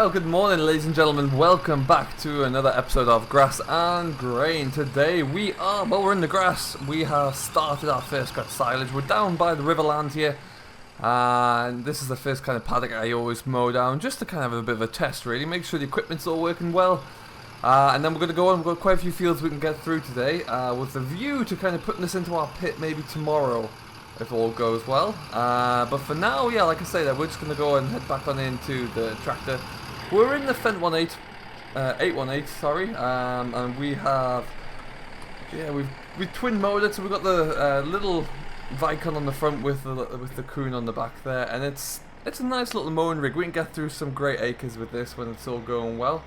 Well, good morning, ladies and gentlemen. Welcome back to another episode of Grass and Grain. Today we're in the grass. We have started our first cut silage. We're down by the Riverland here. And this is the first kind of paddock I always mow down, just to kind of have a bit of a test, really. Make sure the equipment's all working well. And then we're going to go on. We've got quite a few fields we can get through today, with the view to kind of putting this into our pit maybe tomorrow, if all goes well. But for now, yeah, like I say, we're just going to go and head back on into the tractor. We're in the Fendt 818, sorry, and we have, yeah, we've twin mowed it, so we've got the little Vicon on the front with the Coon on the back there, and it's a nice little mowing rig. We can get through some great acres with this when it's all going well.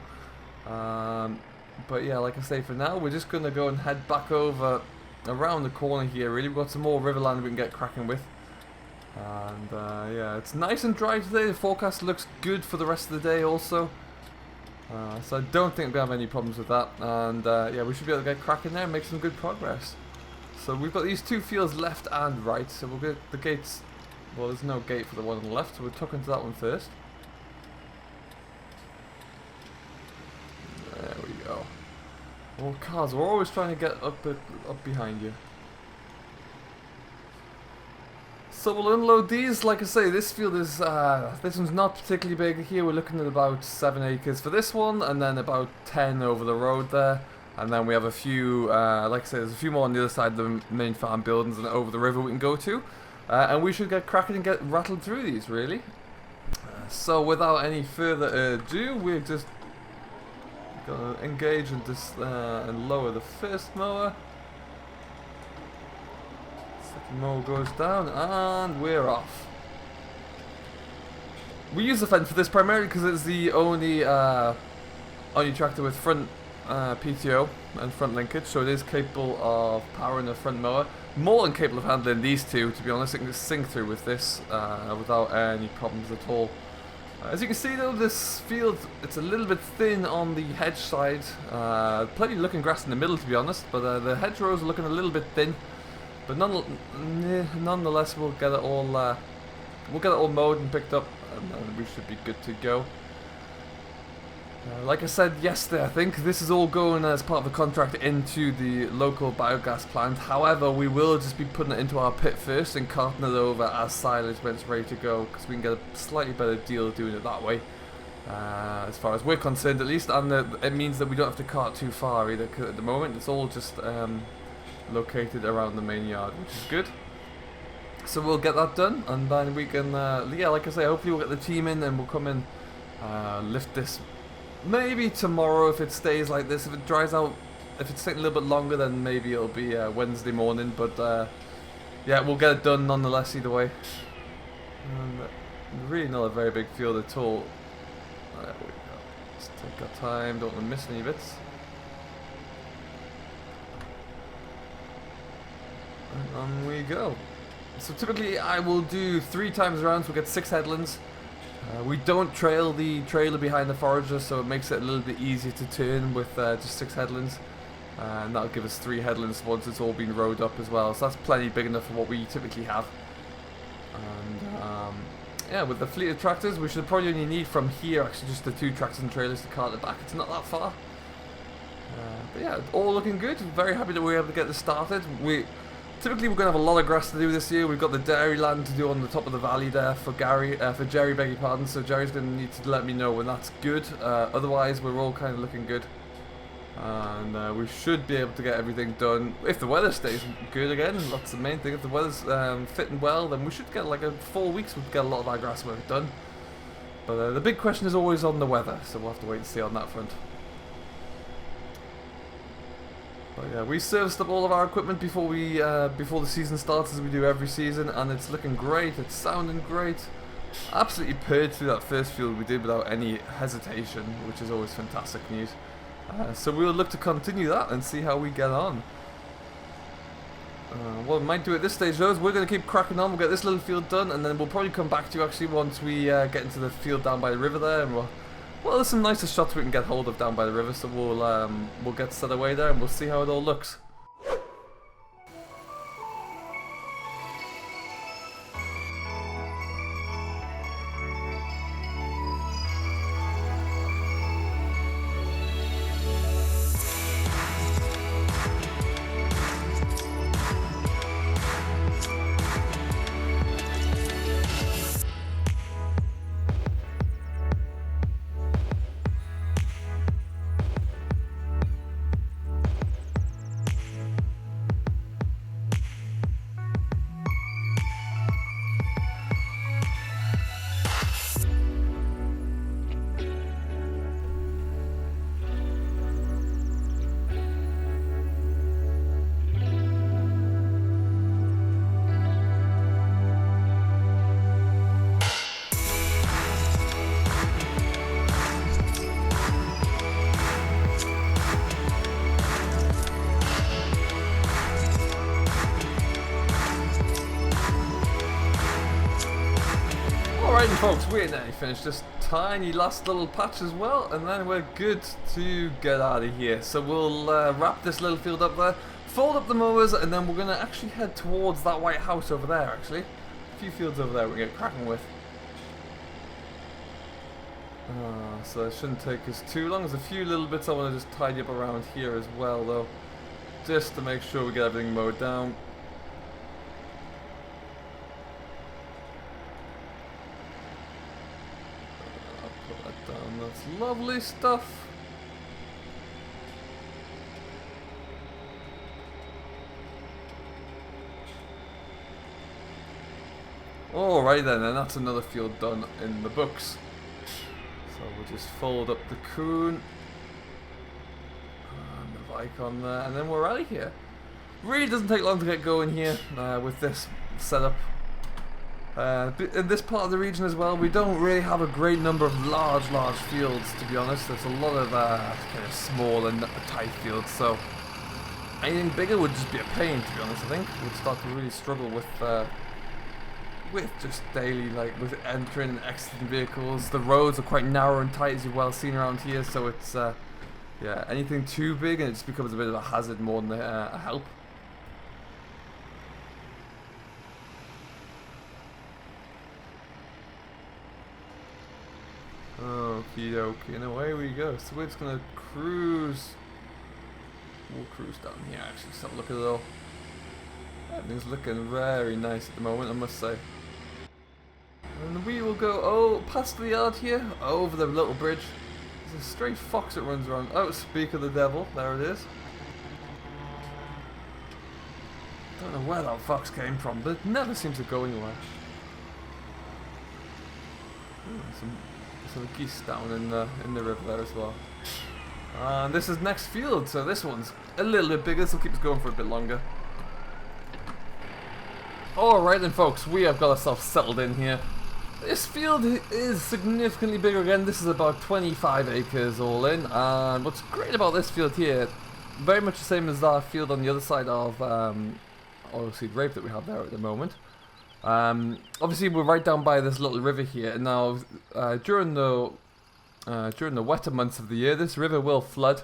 But yeah, like I say, for now, we're just going to go and head back over around the corner here, really. We've got some more Riverland we can get cracking with. And yeah, it's nice and dry today. The forecast looks good for the rest of the day also. So I don't think we're going to have any problems with that. And yeah, we should be able to get cracking there and make some good progress. So we've got these two fields left and right. So we'll get the gates. Well, there's no gate for the one on the left, so we'll tuck into that one first. There we go. Oh, cars, we're always trying to get up behind you. So we'll unload these. Like I say, this field is, this one's not particularly big here. We're looking at about 7 acres for this one, and then about 10 over the road there. And then we have a few, like I say, there's a few more on the other side of the main farm buildings and over the river we can go to. And we should get cracking and get rattled through these, really. So without any further ado, we're just going to engage and lower the first mower. Mower goes down and we're off. We use the Fendt for this primarily because it's the only tractor with front PTO and front linkage, so it is capable of powering a front mower. More than capable of handling these two, to be honest. It can just sink through with this without any problems at all. As you can see though, this field, it's a little bit thin on the hedge side. Plenty looking grass in the middle, to be honest, but the hedgerows are looking a little bit thin. But nonetheless, we'll get it all mowed and picked up, and then we should be good to go. Like I said yesterday, I think this is all going as part of the contract into the local biogas plant. However, we will just be putting it into our pit first and carting it over as silage when it's ready to go, because we can get a slightly better deal doing it that way, as far as we're concerned at least. And it means that we don't have to cart too far either, 'cause at the moment it's all just located around the main yard, which is good. So we'll get that done, and then we can, yeah, like I say, hopefully we'll get the team in and we'll come in, lift this maybe tomorrow if it stays like this. If it dries out, if it's taking a little bit longer, then maybe it'll be Wednesday morning, but yeah, we'll get it done nonetheless either way. And really not a very big field at all. There we go. Let's take our time, don't want to miss any bits. And on we go. So typically I will do 3 times around, so we'll get 6 headlands. We don't trail the trailer behind the forager, so it makes it a little bit easier to turn with just 6 headlands. And that'll give us 3 headlands once it's all been rowed up as well. So that's plenty big enough for what we typically have. And yeah, with the fleet of tractors, we should probably only need from here actually just the 2 tractors and trailers to cart it back. It's not that far. But yeah, all looking good. Very happy that we were able to get this started. Typically we're going to have a lot of grass to do this year. We've got the dairy land to do on the top of the valley there for Jerry, beg your pardon. So Jerry's going to need to let me know when that's good. Otherwise we're all kind of looking good. And we should be able to get everything done. If the weather stays good again, that's the main thing. If the weather's fitting well, then we should get like 4 weeks, we'll get a lot of our grass work done. But the big question is always on the weather, so we'll have to wait and see on that front. But yeah, we serviced up all of our equipment before the season starts, as we do every season, and it's looking great. It's sounding great. Absolutely purred through that first field we did without any hesitation, which is always fantastic news. So we'll look to continue that and see how we get on. What we might do at this stage though is we're going to keep cracking on. We'll get this little field done, and then we'll probably come back to you actually once we get into the field down by the river there, and well, there's some nicer shots we can get hold of down by the river, so we'll get set away there and we'll see how it all looks. folks, we're nearly finished this tiny last little patch as well, and then we're good to get out of here. So we'll wrap this little field up there, fold up the mowers, and then we're going to actually head towards that white house over there, actually. A few fields over there we're going to get cracking with. So it shouldn't take us too long. There's a few little bits I want to just tidy up around here as well, though, just to make sure we get everything mowed down. That's lovely stuff. Alright then, and that's another field done in the books. So we'll just fold up the coon and the Vicon there, and then we're out of here. Really doesn't take long to get going here with this setup. In this part of the region as well, we don't really have a great number of large fields, to be honest. There's a lot of kind of small and tight fields, so anything bigger would just be a pain, to be honest. I think we'd start to really struggle with just daily, like with entering and exiting vehicles. The roads are quite narrow and tight, as you've well seen around here, so it's yeah, anything too big and it just becomes a bit of a hazard more than a help. Okie dokie, and away we go. So we're just gonna cruise. We'll cruise down here actually, just have a look at it all. Everything's looking very nice at the moment, I must say. And we will go past the yard here, over the little bridge. There's a stray fox that runs around. Oh, speak of the devil, there it is. Don't know where that fox came from, but it never seems to go anywhere. Some geese down in the river there as well. And this is next field, so this one's a little bit bigger, so we'll keep us going for a bit longer. Alright then folks, we have got ourselves settled in here. This field is significantly bigger again. This is about 25 acres all in, and what's great about this field here, very much the same as our field on the other side of oilseed rape that we have there at the moment. Obviously we're right down by this little river here, and now during the wetter months of the year, this river will flood,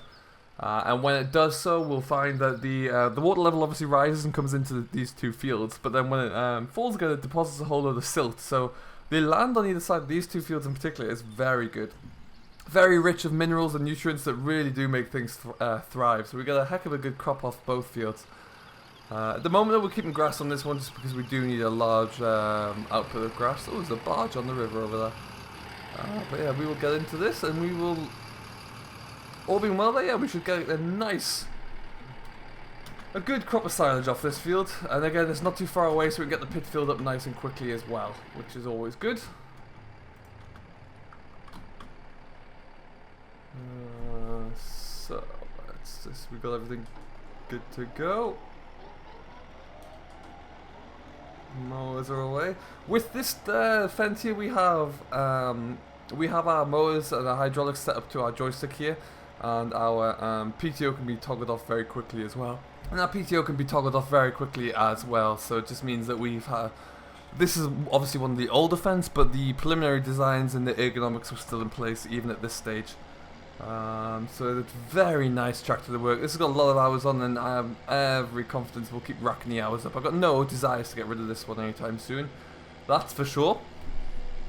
and when it does so, we'll find that the water level obviously rises and comes into these two fields, but then when it falls again, it deposits a whole load of silt. So the land on either side of these two fields in particular is very good, very rich of minerals and nutrients that really do make things thrive. So we get a heck of a good crop off both fields. At the moment, we're keeping grass on this one just because we do need a large output of grass. Oh, there's a barge on the river over there. But yeah, we will get into this, and we will, all being well there, yeah, we should get a good crop of silage off this field. And again, it's not too far away, so we can get the pit filled up nice and quickly as well, which is always good. So, let's just, we got everything good to go. Mowers are away. With this fence here, we have our mowers and our hydraulics set up to our joystick here, and our PTO can be toggled off very quickly as well. And our PTO can be toggled off very quickly as well. So it just means that we've had. This is obviously one of the older fence, but the preliminary designs and the ergonomics are still in place even at this stage. So it's very nice tractor to work. This has got a lot of hours on, and I have every confidence we'll keep racking the hours up. I've got no desires to get rid of this one anytime soon, that's for sure.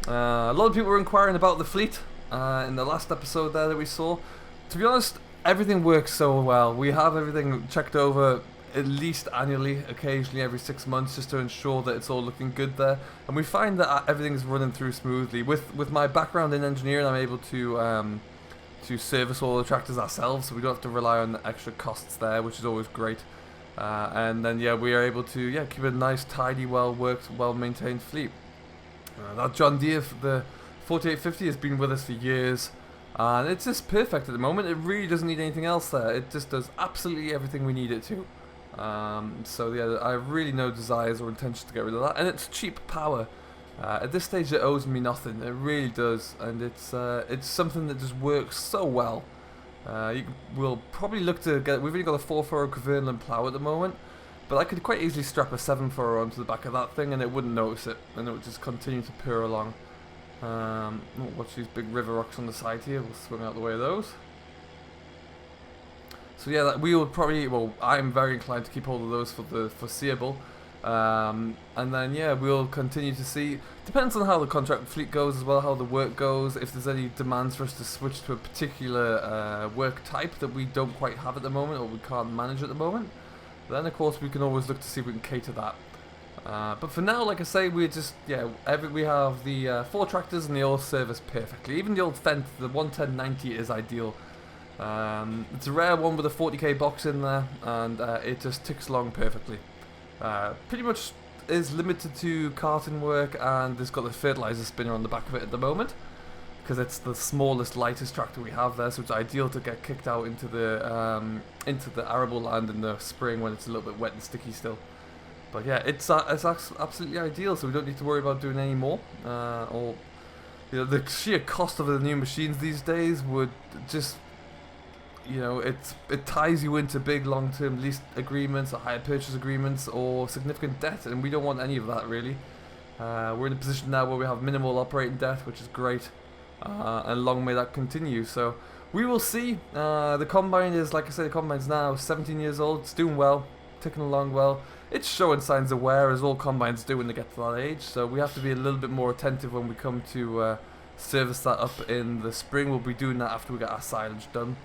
A lot of people were inquiring about the fleet in the last episode there that we saw. To be honest, everything works so well. We have everything checked over at least annually, occasionally every 6 months, just to ensure that it's all looking good there. And we find that everything's running through smoothly. With my background in engineering, I'm able to service all the tractors ourselves, so we don't have to rely on the extra costs there, which is always great. And then yeah, we are able to keep a nice, tidy, well worked, well maintained fleet. That John Deere, the 4850, has been with us for years, and it's just perfect at the moment. It really doesn't need anything else there. It just does absolutely everything we need it to. So yeah, I have really no desires or intentions to get rid of that, and it's cheap power. At this stage it owes me nothing, it really does, and it's something that just works so well. We'll probably look to get, we've only got a 4-furrow Kverneland plough at the moment, but I could quite easily strap a 7-furrow onto the back of that thing and it wouldn't notice it, and it would just continue to purr along. Watch these big river rocks on the side here. We'll swing out the way of those. So yeah, we will probably, well, I'm very inclined to keep hold of those for the foreseeable. And then yeah, we'll continue to see, depends on how the contract fleet goes as well, how the work goes, if there's any demands for us to switch to a particular work type that we don't quite have at the moment or we can't manage at the moment, then of course we can always look to see if we can cater that. But for now, like I say, we just, yeah, we have the 4 tractors and they all serve us perfectly. Even the old Fendt, the 11090 is ideal. It's a rare one with a 40k box in there, and it just ticks along perfectly. Pretty much is limited to carton work, and it's got the fertilizer spinner on the back of it at the moment, because it's the smallest, lightest tractor we have there, so it's ideal to get kicked out into the arable land in the spring when it's a little bit wet and sticky still. But yeah, it's absolutely ideal, so we don't need to worry about doing any more. Or you know, the sheer cost of the new machines these days would just, you know, it ties you into big long-term lease agreements or hire purchase agreements or significant debt, and we don't want any of that really. We're in a position now where we have minimal operating debt, which is great, and long may that continue. So we will see. The combine is, like I say, the combine's now 17 years old. It's doing well, ticking along well. It's showing signs of wear, as all combines do when they get to that age. So we have to be a little bit more attentive when we come to service that up in the spring. We'll be doing that after we get our silage done.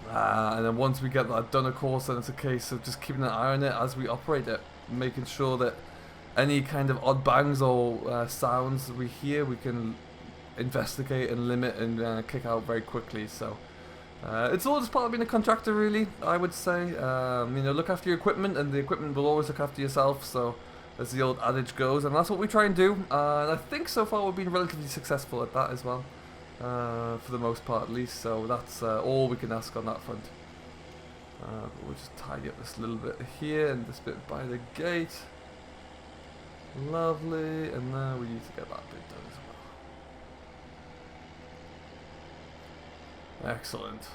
And then once we get that done, of course, then it's a case of just keeping an eye on it as we operate it, making sure that any kind of odd bangs or sounds we hear, we can investigate and limit and kick out very quickly. So it's all just part of being a contractor, really, I would say. You know, look after your equipment, and the equipment will always look after yourself. So as the old adage goes, and that's what we try and do. And I think so far we've been relatively successful at that as well. For the most part, at least, so that's all we can ask on that front. We'll just tidy up this little bit here and this bit by the gate. Lovely, and now we need to get that bit done as well. Excellent.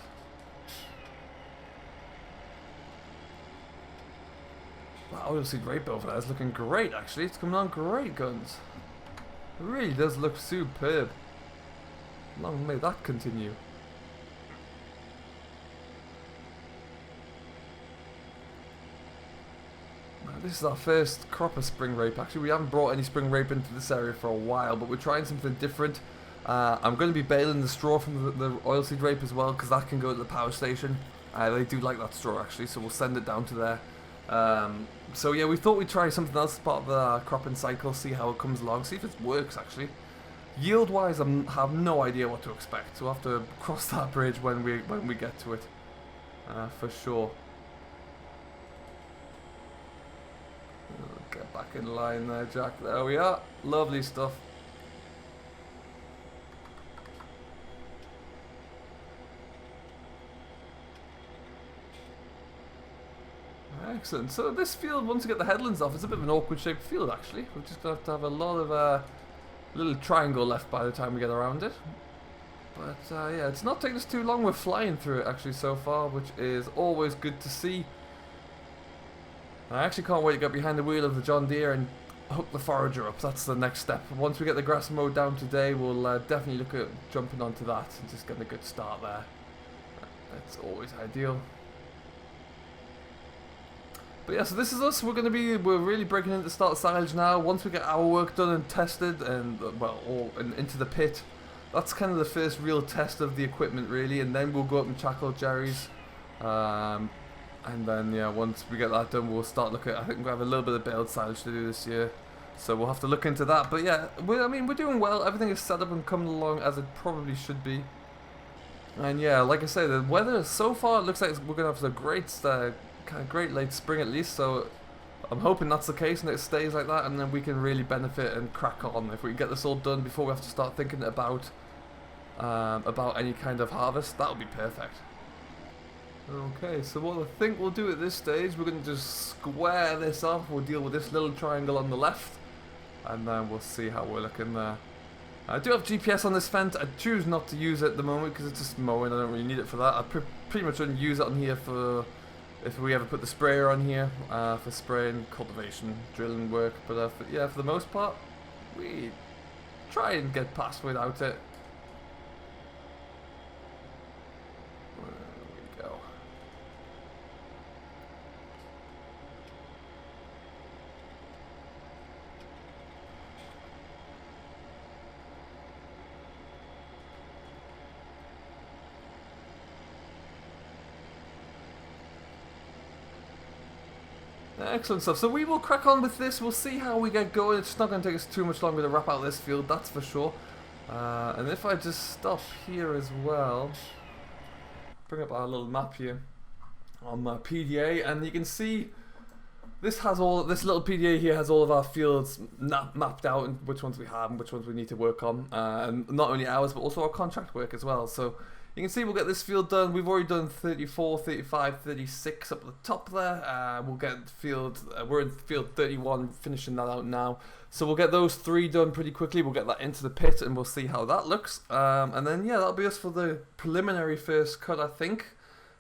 That oilseed rape over there is looking great, actually. It's coming on great guns. It really does look superb. Long may that continue. Now, this is our first crop of spring rape. Actually, we haven't brought any spring rape into this area for a while, but we're trying something different. I'm going to be baling the straw from the oilseed rape as well, because that can go to the power station. They do like that straw, actually, so we'll send it down to there. So yeah, we thought we'd try something else as part of the cropping cycle, see how it comes along, see if it works actually. Yield wise, I have no idea what to expect, so we'll have to cross that bridge when we get to it, for sure. Get back in line there, Jack. There we are. Lovely stuff. Excellent. So this field, once we get the headlands off, it's a bit of an awkward shaped field actually. We're just going to have a lot of little triangle left by the time we get around it. But yeah, it's not taking us too long. We're flying through it actually so far, which is always good to see. I actually can't wait to get behind the wheel of the John Deere and hook the forager up. That's the next step. Once we get the grass mowed down today, we'll definitely look at jumping onto that and just getting a good start there. That's always ideal. But yeah, so this is us. We're really breaking into start silage now. Once we get our work done and tested, and into the pit, that's kind of the first real test of the equipment, really. And then we'll go up and check out Jerry's, and then yeah, once we get that done, we'll start looking. I think we have a little bit of baled silage to do this year, so we'll have to look into that. But yeah, we're doing well. Everything is set up and coming along as it probably should be. And yeah, like I say, the weather so far looks like we're gonna have a great kind of great late spring at least, so I'm hoping that's the case and it stays like that, and then we can really benefit and crack on. If we can get this all done before we have to start thinking about any kind of harvest, that'll be perfect. Okay, so what I think we'll do at this stage, we're going to just square this off. We'll deal with this little triangle on the left, and then we'll see how we're looking there. I do have GPS on this Fendt. I choose not to use it at the moment because it's just mowing. I don't really need it for that. I pretty much wouldn't use it on here for if we ever put the sprayer on here for spraying, cultivation, drilling work. But yeah, for the most part, we try and get past without it. There we go. Excellent stuff. So we will crack on with this. We'll see how we get going. It's not going to take us too much longer to wrap out this field, that's for sure. And if I just stop here as well, bring up our little map here on my PDA, and you can see this little PDA here has all of our fields mapped out, and which ones we have and which ones we need to work on, and not only ours but also our contract work as well. So you can see we'll get this field done. We've already done 34, 35, 36 up at the top there. We'll get field, we're in field 31, finishing that out now. So we'll get those 3 done pretty quickly. We'll get that into the pit and we'll see how that looks. And then yeah, that'll be us for the preliminary first cut, I think.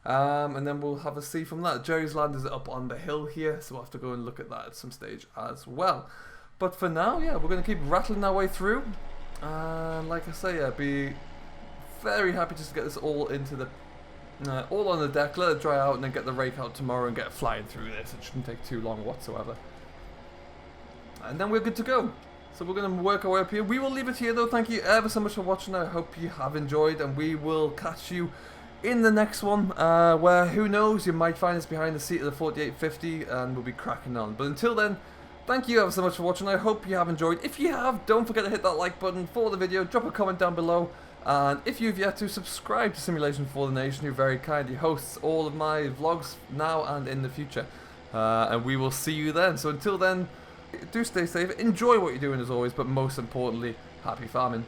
And then we'll have a see from that. Jerry's Land is up on the hill here, so we'll have to go and look at that at some stage as well. But for now, yeah, we're going to keep rattling our way through. And like I say, yeah, be very happy just to get this all into the all on the deck, let it dry out, and then get the rake out tomorrow and get flying through this. It shouldn't take too long whatsoever, and then we're good to go. So we're going to work our way up here. We will leave it here though. Thank you ever so much for watching. I hope you have enjoyed, and we will catch you in the next one, where who knows, you might find us behind the seat of the 4850 and we'll be cracking on. But until then, thank you ever so much for watching. I hope you have enjoyed. If you have, don't forget to hit that like button for the video, drop a comment down below. And if you've yet to subscribe to Simulation for the Nation, who very kindly hosts all of my vlogs now and in the future. And we will see you then. So until then, do stay safe, enjoy what you're doing as always, but most importantly, happy farming.